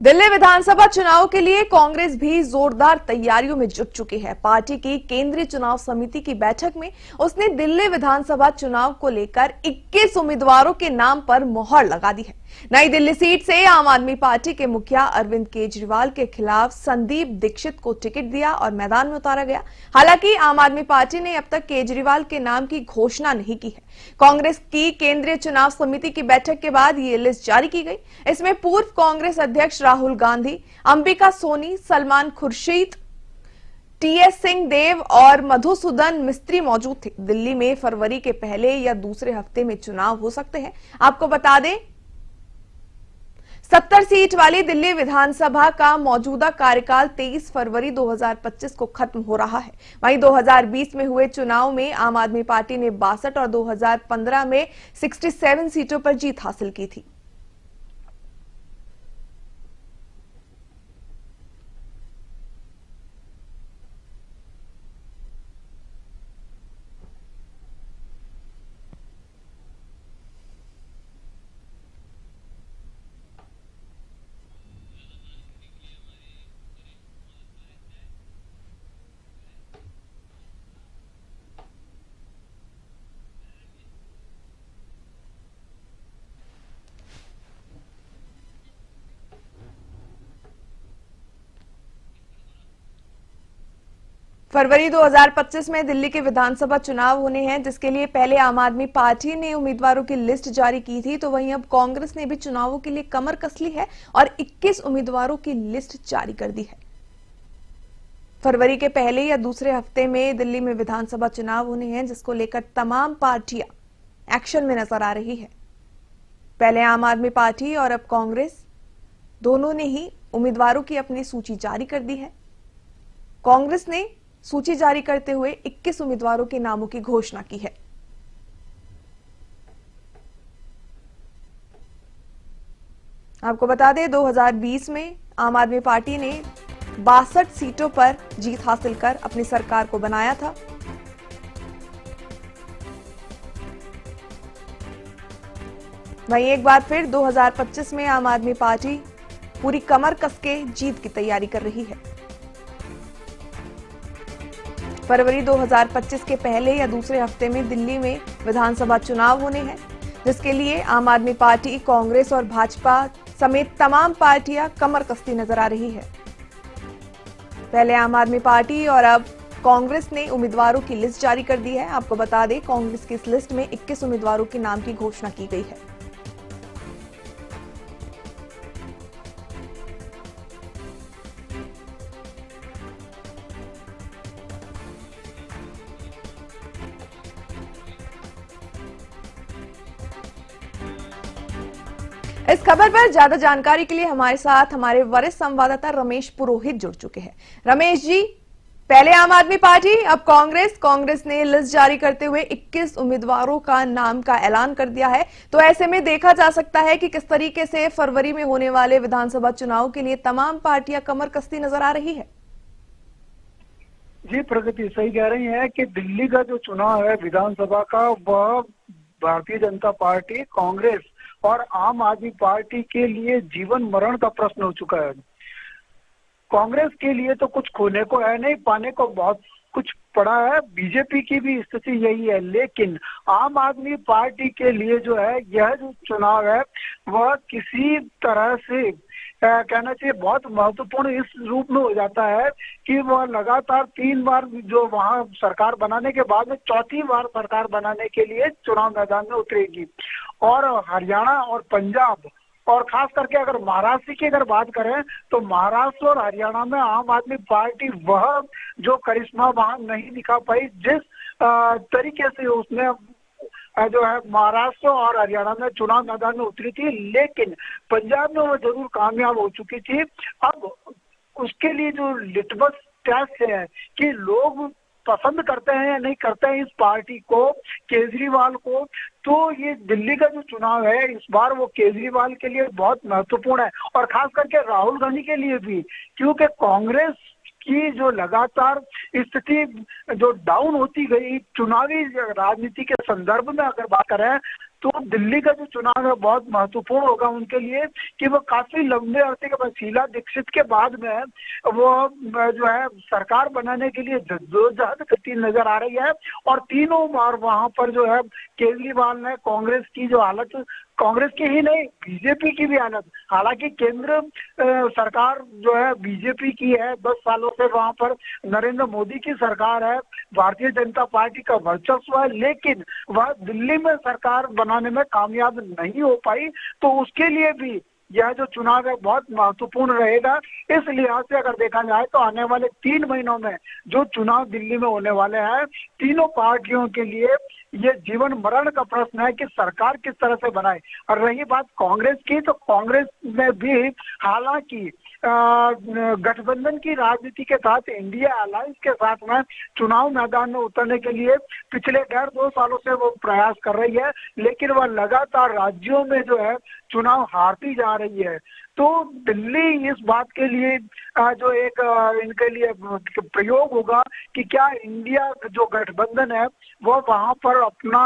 दिल्ली विधानसभा चुनाव के लिए कांग्रेस भी जोरदार तैयारियों में जुट चुकी है। पार्टी की केंद्रीय चुनाव समिति की बैठक में उसने दिल्ली विधानसभा चुनाव को लेकर 21 उम्मीदवारों के नाम पर मुहर लगा दी है। नई दिल्ली सीट से आम आदमी पार्टी के मुखिया अरविंद केजरीवाल के खिलाफ संदीप दीक्षित को टिकट दिया और मैदान में उतारा गया। हालांकि आम आदमी पार्टी ने अब तक केजरीवाल के नाम की घोषणा नहीं की है। कांग्रेस की केंद्रीय चुनाव समिति की बैठक के बाद ये लिस्ट जारी की गई। इसमें पूर्व कांग्रेस अध्यक्ष राहुल गांधी, अंबिका सोनी, सलमान खुर्शीद, टीएस सिंह देव और मधुसूदन मिस्त्री मौजूद थे। दिल्ली में फरवरी के पहले या दूसरे हफ्ते में चुनाव हो सकते हैं। आपको बता दें 70 सीट वाली दिल्ली विधानसभा का मौजूदा कार्यकाल 23 फरवरी 2025 को खत्म हो रहा है। वहीं 2020 में हुए चुनाव में आम आदमी पार्टी ने 62 और 2015 में 67 सीटों पर जीत हासिल की थी। फरवरी 2025 में दिल्ली के विधानसभा चुनाव होने हैं, जिसके लिए पहले आम आदमी पार्टी ने उम्मीदवारों की लिस्ट जारी की थी, तो वहीं अब कांग्रेस ने भी चुनावों के लिए कमर कस ली है और 21 उम्मीदवारों की लिस्ट जारी कर दी है। फरवरी के पहले या दूसरे हफ्ते में दिल्ली में विधानसभा चुनाव होने हैं, जिसको लेकर तमाम पार्टियां एक्शन में नजर आ रही है। पहले आम आदमी पार्टी और अब कांग्रेस दोनों ने ही उम्मीदवारों की अपनी सूची जारी कर दी है। कांग्रेस ने सूची जारी करते हुए 21 उम्मीदवारों के नामों की घोषणा की है। आपको बता दें 2020 में आम आदमी पार्टी ने 62 सीटों पर जीत हासिल कर अपनी सरकार को बनाया था। वहीं एक बार फिर 2025 में आम आदमी पार्टी पूरी कमर कस के जीत की तैयारी कर रही है। फरवरी 2025 के पहले या दूसरे हफ्ते में दिल्ली में विधानसभा चुनाव होने हैं, जिसके लिए आम आदमी पार्टी, कांग्रेस और भाजपा समेत तमाम पार्टियां कमर कसती नजर आ रही है। पहले आम आदमी पार्टी और अब कांग्रेस ने उम्मीदवारों की लिस्ट जारी कर दी है। आपको बता दें कांग्रेस की इस लिस्ट में 21 उम्मीदवारों के नाम की घोषणा की गई है। इस खबर पर ज्यादा जानकारी के लिए हमारे साथ हमारे वरिष्ठ संवाददाता रमेश पुरोहित जुड़ चुके हैं। रमेश जी, पहले आम आदमी पार्टी, अब कांग्रेस ने लिस्ट जारी करते हुए 21 उम्मीदवारों का नाम का ऐलान कर दिया है, तो ऐसे में देखा जा सकता है कि किस तरीके से फरवरी में होने वाले विधानसभा चुनाव के लिए तमाम पार्टियां कमर कसती नजर आ रही है। जी प्रगति सही कह रही है कि दिल्ली का जो चुनाव है विधानसभा का, वह भारतीय जनता पार्टी, कांग्रेस और आम आदमी पार्टी के लिए जीवन मरण का प्रश्न हो चुका है। कांग्रेस के लिए तो कुछ खोने को है नहीं, पाने को बहुत कुछ पड़ा है। बीजेपी की भी स्थिति यही है, लेकिन आम आदमी पार्टी के लिए जो है यह जो चुनाव है वह किसी तरह से कहना चाहिए बहुत महत्वपूर्ण इस रूप में हो जाता है कि वह लगातार 3 बार जो वहां सरकार बनाने के बाद में चौथी बार सरकार बनाने के लिए चुनाव मैदान में उतरेगी। और हरियाणा और पंजाब और खास करके अगर महाराष्ट्र की अगर बात करें तो महाराष्ट्र और हरियाणा में आम आदमी पार्टी वह जो करिश्मा वहां नहीं दिखा पाई, जिस तरीके से उसने जो है महाराष्ट्र और हरियाणा में चुनाव मैदान में उतरी थी, लेकिन पंजाब में वो जरूर कामयाब हो चुकी थी। अब उसके लिए जो लिटमस टेस्ट है कि लोग पसंद करते हैं या नहीं करते हैं इस पार्टी को, केजरीवाल को, तो ये दिल्ली का जो चुनाव है इस बार वो केजरीवाल के लिए बहुत महत्वपूर्ण है और खास करके राहुल गांधी के लिए भी, क्योंकि कांग्रेस की जो लगातार स्थिति जो डाउन होती गई चुनावी राजनीति के संदर्भ में अगर बात करें तो दिल्ली का जो चुनाव है बहुत महत्वपूर्ण होगा उनके लिए कि वो काफी लंबे अरसे के बाद शीला दीक्षित के बाद में वो जो है सरकार बनाने के लिए जद्दोजहद करती नजर आ रही है। और तीनों बार वहां पर जो है केजरीवाल ने कांग्रेस की जो हालत, कांग्रेस की ही नहीं बीजेपी की भी हालत, हालांकि केंद्र सरकार जो है बीजेपी की है, 10 सालों से वहां पर नरेंद्र मोदी की सरकार है, भारतीय जनता पार्टी का वर्चस्व है, लेकिन वह दिल्ली में सरकार बनाने में कामयाब नहीं हो पाई। तो उसके लिए भी यह जो चुनाव है बहुत महत्वपूर्ण रहेगा। इस लिहाज से अगर देखा जाए तो आने वाले 3 महीनों में जो चुनाव दिल्ली में होने वाले हैं, तीनों पार्टियों के लिए ये जीवन मरण का प्रश्न है कि सरकार किस तरह से बनाए। और रही बात कांग्रेस की, तो कांग्रेस में भी हालांकि गठबंधन की राजनीति के साथ इंडिया अलायंस के साथ में चुनाव मैदान में उतरने के लिए पिछले 1.5-2 सालों से वो प्रयास कर रही है, लेकिन वह लगातार राज्यों में जो है चुनाव हारती जा रही है। तो दिल्ली इस बात के लिए जो एक इनके लिए प्रयोग होगा कि क्या इंडिया जो गठबंधन है वो वहां पर अपना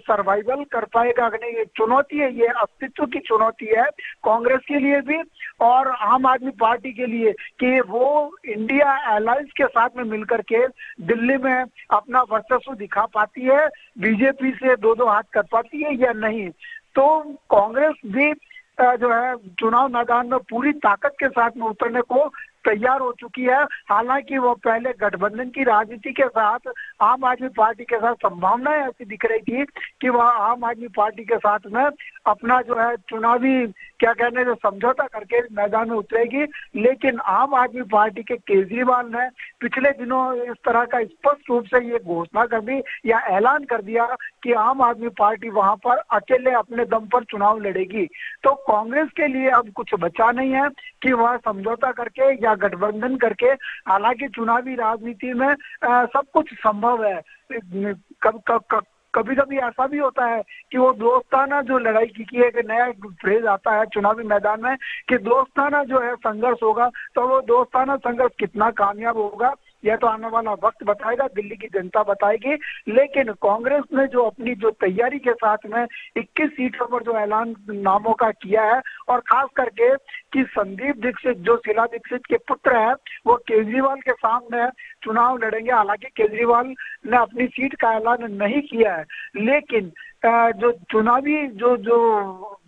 सर्वाइवल कर पाएगा कि नहीं। ये चुनौती है, ये अस्तित्व की चुनौती है कांग्रेस के लिए भी और आम आदमी पार्टी के लिए कि वो इंडिया अलायंस के साथ में मिलकर के दिल्ली में अपना वर्चस्व दिखा पाती है, बीजेपी से दो हाथ कर पाती है या नहीं। तो कांग्रेस भी जो है चुनाव मैदान में पूरी ताकत के साथ में उतरने को तैयार हो चुकी है। हालांकि वो पहले गठबंधन की राजनीति के साथ आम आदमी पार्टी के साथ संभावनाएं ऐसी दिख रही थी कि वह आम आदमी पार्टी के साथ में अपना जो है चुनावी क्या कहने जो समझौता करके मैदान में उतरेगी, लेकिन आम आदमी पार्टी के केजरीवाल ने पिछले दिनों इस तरह का स्पष्ट रूप से ये घोषणा कर दी या ऐलान कर दिया कि आम आदमी पार्टी वहां पर अकेले अपने दम पर चुनाव लड़ेगी। तो कांग्रेस के लिए अब कुछ बचा नहीं है कि वह समझौता करके या गठबंधन करके, हालांकि चुनावी राजनीति में सब कुछ संभव है। कभी कभी ऐसा भी होता है कि वो दोस्ताना जो लड़ाई की एक नया फ्रेज आता है चुनावी मैदान में कि दोस्ताना जो है संघर्ष होगा, तो वो दोस्ताना संघर्ष कितना कामयाब होगा यह तो आने वाला वक्त बताएगा, दिल्ली की जनता बताएगी। लेकिन कांग्रेस ने जो अपनी जो तैयारी के साथ में 21 सीटों पर जो ऐलान नामों का किया है और खास करके कि संदीप दीक्षित जो शीला दीक्षित के पुत्र हैं वो केजरीवाल के सामने चुनाव लड़ेंगे। हालांकि केजरीवाल ने अपनी सीट का ऐलान नहीं किया है, लेकिन जो चुनावी जो जो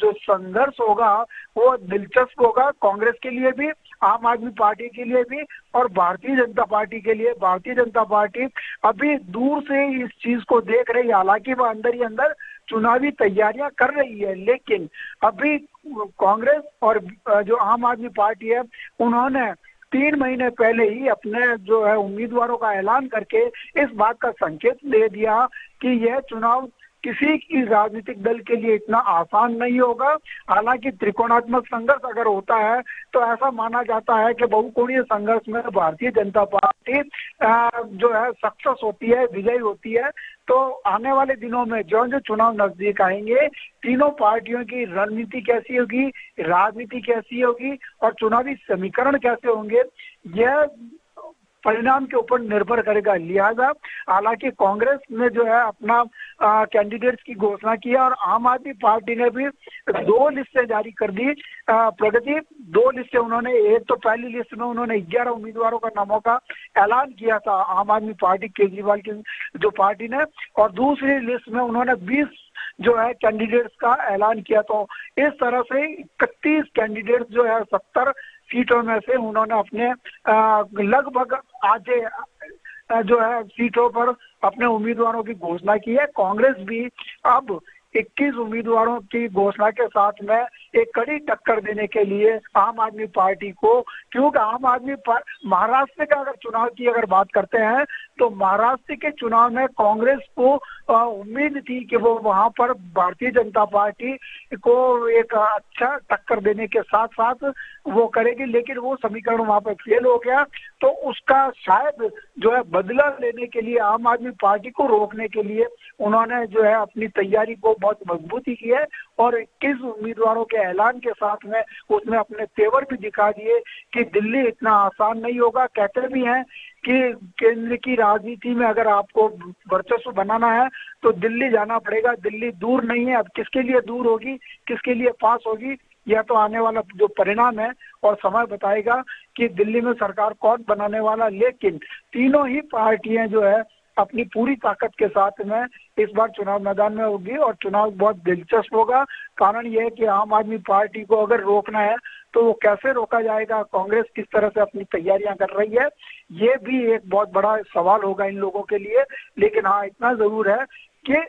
जो संघर्ष होगा वो दिलचस्प होगा कांग्रेस के लिए भी, आम आदमी पार्टी के लिए भी और भारतीय जनता पार्टी के लिए। भारतीय जनता पार्टी अभी दूर से इस चीज को देख रही है, हालांकि वह अंदर ही अंदर चुनावी तैयारियां कर रही है, लेकिन अभी कांग्रेस और जो आम आदमी पार्टी है उन्होंने 3 महीने पहले ही अपने जो है उम्मीदवारों का ऐलान करके इस बात का संकेत दे दिया कि यह चुनाव किसी की राजनीतिक दल के लिए इतना आसान नहीं होगा। हालांकि त्रिकोणात्मक संघर्ष अगर होता है तो ऐसा माना जाता है कि बहुकोणीय संघर्ष में भारतीय जनता पार्टी जो है सक्सेस होती है, विजयी होती है। तो आने वाले दिनों में जो जो चुनाव नजदीक आएंगे, तीनों पार्टियों की रणनीति कैसी होगी, राजनीति कैसी होगी और चुनावी समीकरण कैसे होंगे, यह परिणाम के ऊपर निर्भर करेगा। लिहाजा हालांकि कांग्रेस ने जो है अपना कैंडिडेट्स की घोषणा की है और आम आदमी पार्टी ने भी 2 लिस्टें जारी कर दी। प्रगति 2 लिस्टें उन्होंने, एक तो पहली लिस्ट में उन्होंने 11 उम्मीदवारों का नामों का ऐलान किया था आम आदमी पार्टी केजरीवाल की जो पार्टी ने, और दूसरी लिस्ट में उन्होंने 20 जो है कैंडिडेट्स का ऐलान किया। तो इस तरह से 31 कैंडिडेट्स जो है 70 सीटों में से उन्होंने अपने लगभग आधे जो है सीटों पर अपने उम्मीदवारों की घोषणा की है। कांग्रेस भी अब 21 उम्मीदवारों की घोषणा के साथ में एक कड़ी टक्कर देने के लिए आम आदमी पार्टी को, क्योंकि आम आदमी महाराष्ट्र का अगर चुनाव की अगर बात करते हैं तो महाराष्ट्र के चुनाव में कांग्रेस को उम्मीद थी कि वो वहां पर भारतीय जनता पार्टी को एक अच्छा टक्कर देने के साथ साथ वो करेगी, लेकिन वो समीकरण वहां पर फेल हो गया। तो उसका शायद जो है बदला लेने के लिए, आम आदमी पार्टी को रोकने के लिए उन्होंने जो है अपनी तैयारी को बहुत मजबूती की है और 21 उम्मीदवारों के ऐलान के साथ में उसने अपने तेवर भी दिखा दिए कि दिल्ली इतना आसान नहीं होगा। कहते भी हैं कि केंद्र की राजनीति में अगर आपको वर्चस्व बनाना है तो दिल्ली जाना पड़ेगा। दिल्ली दूर नहीं है। अब किसके लिए दूर होगी, किसके लिए पास होगी, यह तो आने वाला जो परिणाम है और समय बताएगा कि दिल्ली में सरकार कौन बनाने वाला। लेकिन तीनों ही पार्टियां जो है अपनी पूरी ताकत के साथ में इस बार चुनाव मैदान में होगी और चुनाव बहुत दिलचस्प होगा। कारण यह है कि आम आदमी पार्टी को अगर रोकना है तो वो कैसे रोका जाएगा, कांग्रेस किस तरह से अपनी तैयारियां कर रही है, ये भी एक बहुत बड़ा सवाल होगा इन लोगों के लिए। लेकिन हाँ, इतना जरूर है कि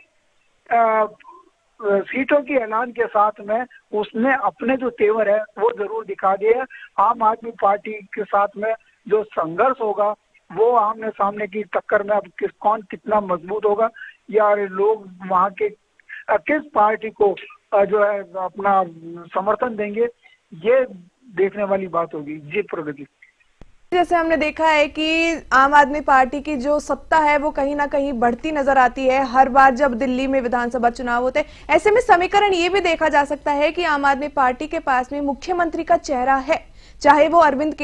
सीटों की ऐलान के साथ में उसने अपने जो तेवर है वो जरूर दिखा दिए। आम आदमी पार्टी के साथ में जो संघर्ष होगा वो आमने सामने की टक्कर में अब कौन कितना मजबूत होगा या लोग वहां के किस पार्टी को जो है अपना समर्थन देंगे, ये देखने वाली बात होगी। जी प्रगति, जैसे हमने देखा है कि आम आदमी पार्टी की जो सत्ता है वो कहीं ना कहीं बढ़ती नजर आती है हर बार जब दिल्ली में विधानसभा चुनाव होते हैं। ऐसे में समीकरण ये भी देखा जा सकता है कि आम आदमी पार्टी के पास में मुख्यमंत्री का चेहरा है, चाहे वो अरविंद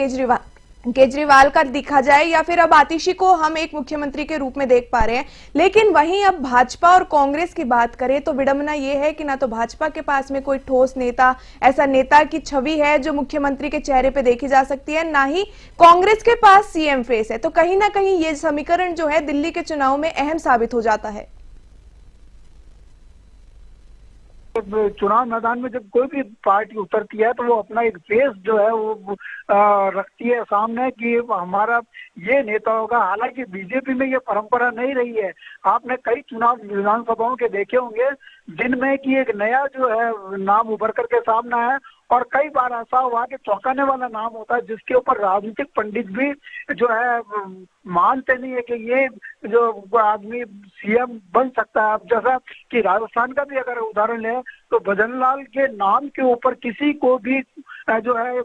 केजरीवाल का दिखा जाए या फिर अब आतिशी को हम एक मुख्यमंत्री के रूप में देख पा रहे हैं। लेकिन वहीं अब भाजपा और कांग्रेस की बात करें तो विडंबना यह है कि ना तो भाजपा के पास में कोई ठोस नेता, ऐसा नेता की छवि है जो मुख्यमंत्री के चेहरे पे देखी जा सकती है, ना ही कांग्रेस के पास सीएम फेस है। तो कहीं ना कहीं ये समीकरण जो है दिल्ली के चुनाव में अहम साबित हो जाता है। चुनाव मैदान में जब कोई भी पार्टी उतरती है तो वो अपना एक फेस जो है वो रखती है सामने कि हमारा ये नेता होगा। हालांकि बीजेपी में ये परंपरा नहीं रही है। आपने कई चुनाव विधानसभाओं के देखे होंगे जिनमें कि एक नया जो है नाम उभर करके सामने है और कई बार ऐसा हुआ कि चौंकाने वाला नाम होता है जिसके ऊपर राजनीतिक पंडित भी जो है मानते नहीं है कि ये जो आदमी सीएम बन सकता है। अब जैसा कि राजस्थान का भी अगर उदाहरण लें तो भजनलाल के नाम के ऊपर किसी को भी जो है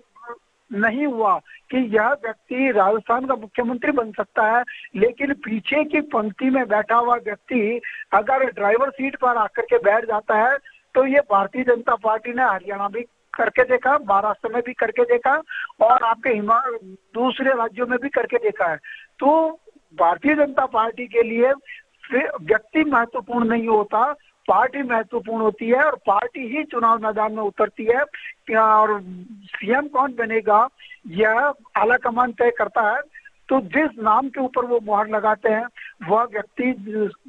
नहीं हुआ कि यह व्यक्ति राजस्थान का मुख्यमंत्री बन सकता है। लेकिन पीछे की पंक्ति में बैठा हुआ व्यक्ति अगर ड्राइवर सीट पर आकर के बैठ जाता है तो ये भारतीय जनता पार्टी ने हरियाणा भी करके देखा, महाराष्ट्र में भी करके देखा और आपके दूसरे राज्यों में भी करके देखा है। तो भारतीय जनता पार्टी के लिए व्यक्ति महत्वपूर्ण नहीं होता, पार्टी महत्वपूर्ण होती है और पार्टी ही चुनाव मैदान में उतरती है। और सीएम कौन बनेगा यह आलाकमान तय करता है। तो जिस नाम के ऊपर वो मुहर लगाते हैं वह व्यक्ति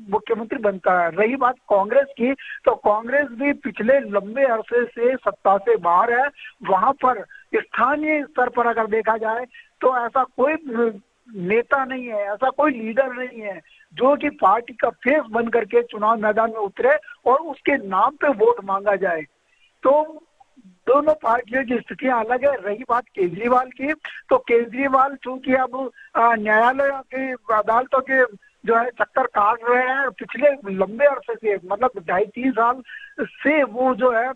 मुख्यमंत्री बनता है। रही बात कांग्रेस की, तो कांग्रेस भी पिछले लंबे अरसे से सत्ता से बाहर है। वहां पर स्थानीय स्तर पर अगर देखा जाए तो ऐसा कोई नेता नहीं है, ऐसा कोई लीडर नहीं है जो कि पार्टी का फेस बन करके चुनाव मैदान में उतरे और उसके नाम पे वोट मांगा जाए। तो दोनों पार्टियों की स्थितियां अलग है। रही बात केजरीवाल की, तो केजरीवाल चूंकि अब न्यायालय की अदालतों के जो है चक्कर काट रहे हैं पिछले लंबे अरसे से, मतलब 2.5-3 साल से वो जो है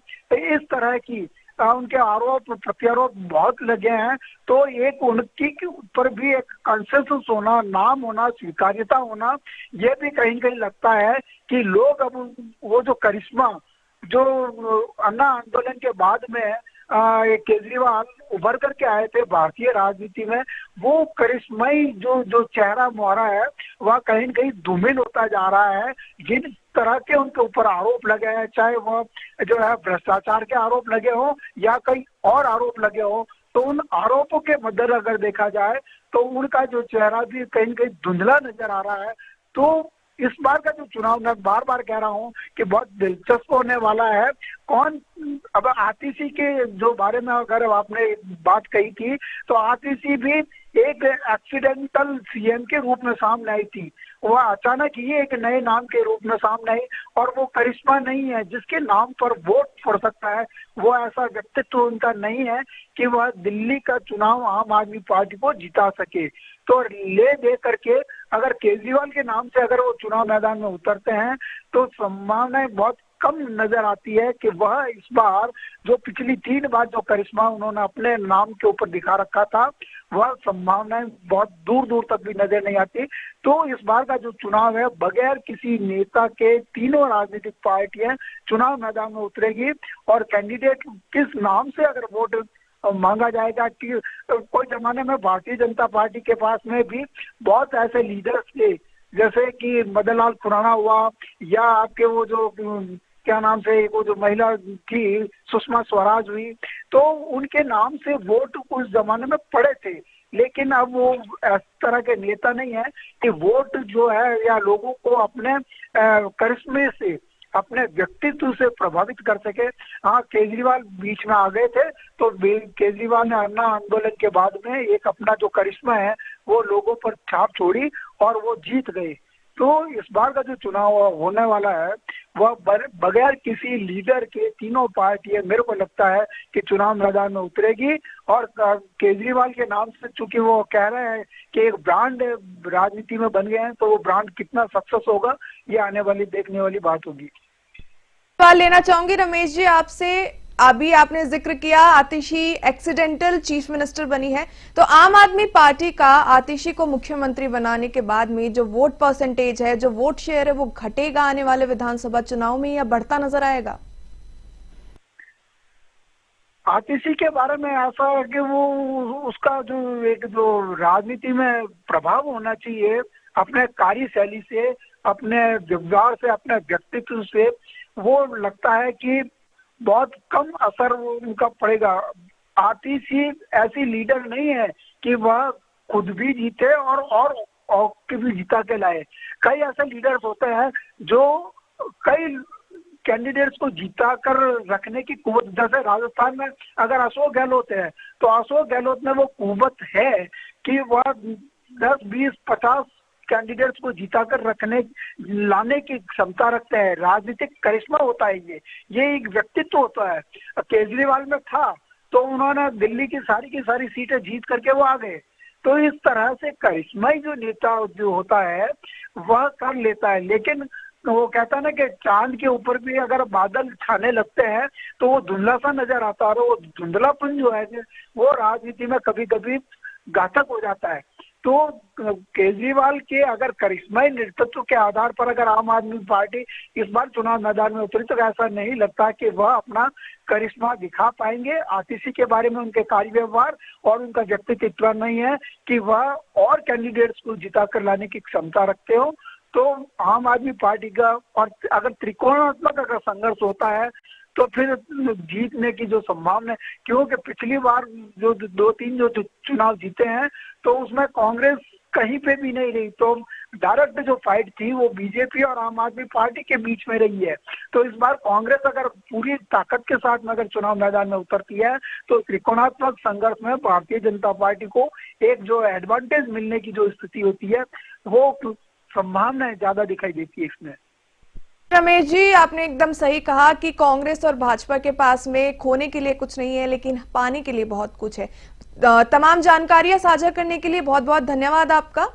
इस तरह की उनके आरोप प्रत्यारोप बहुत लगे हैं। तो एक उनकी के ऊपर भी एक कंसेंसस होना, नाम होना, स्वीकार्यता होना, ये भी कहीं कहीं लगता है कि लोग अब वो जो करिश्मा जो अन्ना आंदोलन के बाद में केजरीवाल उभर करके आए थे भारतीय राजनीति में, वो करिश्माई जो चेहरा मुहरा है वह कहीं न कहीं धूमिल होता जा रहा है। जिन तरह के उनके ऊपर आरोप लगे हैं, चाहे वह जो है भ्रष्टाचार के आरोप लगे हो या कई और आरोप लगे हो, तो उन आरोपों के मद्देनजर अगर देखा जाए तो उनका जो चेहरा भी कहीं न कहीं धुंधला नजर आ रहा है। तो इस बार का जो चुनाव, मैं बार बार कह रहा हूं कि बहुत दिलचस्प होने वाला है। कौन अब आतिशी के जो बारे में अगर आपने बात कही थी तो आतिशी भी एक एक्सीडेंटल सीएम के रूप में सामने आई थी। वह अचानक ही एक नए नाम के रूप में सामने आई और वो करिश्मा नहीं है जिसके नाम पर वोट पड़ सकता है। वो ऐसा व्यक्तित्व उनका नहीं है कि वह दिल्ली का चुनाव आम आदमी पार्टी को जिता सके। तो ले दे करके अगर केजरीवाल के नाम से अगर वो चुनाव मैदान में उतरते हैं तो संभावनाएं बहुत कम नजर आती है कि वह इस बार जो पिछली 3 बार जो करिश्मा उन्होंने अपने नाम के ऊपर दिखा रखा था, वह संभावनाएं बहुत दूर दूर तक भी नजर नहीं आती। तो इस बार का जो चुनाव है, बगैर किसी नेता के तीनों राजनीतिक पार्टियां चुनाव मैदान में उतरेगी और कैंडिडेट किस नाम से अगर वोट मांगा जाएगा कि कोई जमाने में भारतीय जनता पार्टी के पास में भी बहुत ऐसे लीडर्स थे, जैसे कि मदन लाल खुराना हुआ, या आपके वो जो क्या नाम से वो जो महिला थी सुषमा स्वराज हुई, तो उनके नाम से वोट उस जमाने में पड़े थे। लेकिन अब वो इस तरह के नेता नहीं है कि वोट जो है या लोगों को अपने करिश्मे से, अपने व्यक्तित्व से प्रभावित कर सके। हाँ, केजरीवाल बीच में आ गए थे, तो केजरीवाल ने अन्ना आंदोलन के बाद में एक अपना जो करिश्मा है वो लोगों पर छाप छोड़ी और वो जीत गए। तो इस बार का जो चुनाव होने वाला है वह बगैर किसी लीडर के तीनों पार्टियां, मेरे को लगता है कि चुनाव मैदान में उतरेगी। और केजरीवाल के नाम से चूंकि वो कह रहे हैं कि एक ब्रांड राजनीति में बन गए हैं, तो वो ब्रांड कितना सक्सेस होगा ये आने वाली देखने वाली बात होगी। सवाल लेना चाहूंगी रमेश जी आपसे। अभी आपने जिक्र किया आतिशी एक्सीडेंटल चीफ मिनिस्टर बनी है, तो आम आदमी पार्टी का आतिशी को मुख्यमंत्री बनाने के बाद में जो वोट परसेंटेज है, जो वोट शेयर है, वो घटेगा आने वाले विधानसभा चुनाव में या बढ़ता नजर आएगा? आतिशी के बारे में ऐसा है कि वो उसका जो राजनीति में प्रभाव होना चाहिए, अपने कार्यशैली से, अपने व्यवहार से, अपने व्यक्तित्व से, वो लगता है कि बहुत कम असर उनका पड़ेगा। आतिशी ऐसी लीडर नहीं है कि वह खुद भी जीते और के भी जिता के लाए। कई ऐसे लीडर्स होते हैं जो कई कैंडिडेट्स को जीता कर रखने की कुव्वत, जैसे राजस्थान में अगर अशोक गहलोत है, तो अशोक गहलोत में वो कुव्वत है कि वह 10, 20, 50 कैंडिडेट्स को जीता कर लाने की क्षमता रखते हैं। राजनीतिक करिश्मा होता है ये एक व्यक्तित्व होता है। केजरीवाल में था तो उन्होंने दिल्ली की सारी सीटें जीत करके वो आ गए। तो इस तरह से करिश्माई जो नेता जो होता है वह कर लेता है। लेकिन वो कहता है ना कि चांद के ऊपर भी अगर बादल छाने लगते हैं तो वो धुंधला सा नजर आता है, और वो धुंधलापन जो है वो राजनीति में कभी कभी घातक हो जाता है। तो केजरीवाल के अगर करिश्माई नेतृत्व के आधार पर अगर आम आदमी पार्टी इस बार चुनाव मैदान में उतरी, तो ऐसा नहीं लगता कि वह अपना करिश्मा दिखा पाएंगे। आतिशी के बारे में उनके कार्य व्यवहार और उनका व्यक्तित्व इतना नहीं है कि वह और कैंडिडेट्स को जिता कर लाने की क्षमता रखते हो। तो आम आदमी पार्टी का और अगर त्रिकोणात्मक अगर संघर्ष होता है तो फिर जीतने की जो संभावना है, क्योंकि पिछली बार जो 2-3 जो चुनाव जीते हैं तो उसमें कांग्रेस कहीं पे भी नहीं रही। तो डायरेक्ट जो फाइट थी वो बीजेपी और आम आदमी पार्टी के बीच में रही है। तो इस बार कांग्रेस अगर पूरी ताकत के साथ में अगर चुनाव मैदान में उतरती है तो त्रिकोणात्मक संघर्ष में भारतीय जनता पार्टी को एक जो एडवांटेज मिलने की जो स्थिति होती है वो संभावनाएं ज्यादा दिखाई देती है इसमें। रमेश जी, आपने एकदम सही कहा कि कांग्रेस और भाजपा के पास में खोने के लिए कुछ नहीं है, लेकिन पाने के लिए बहुत कुछ है। तमाम जानकारियां साझा करने के लिए बहुत बहुत धन्यवाद आपका।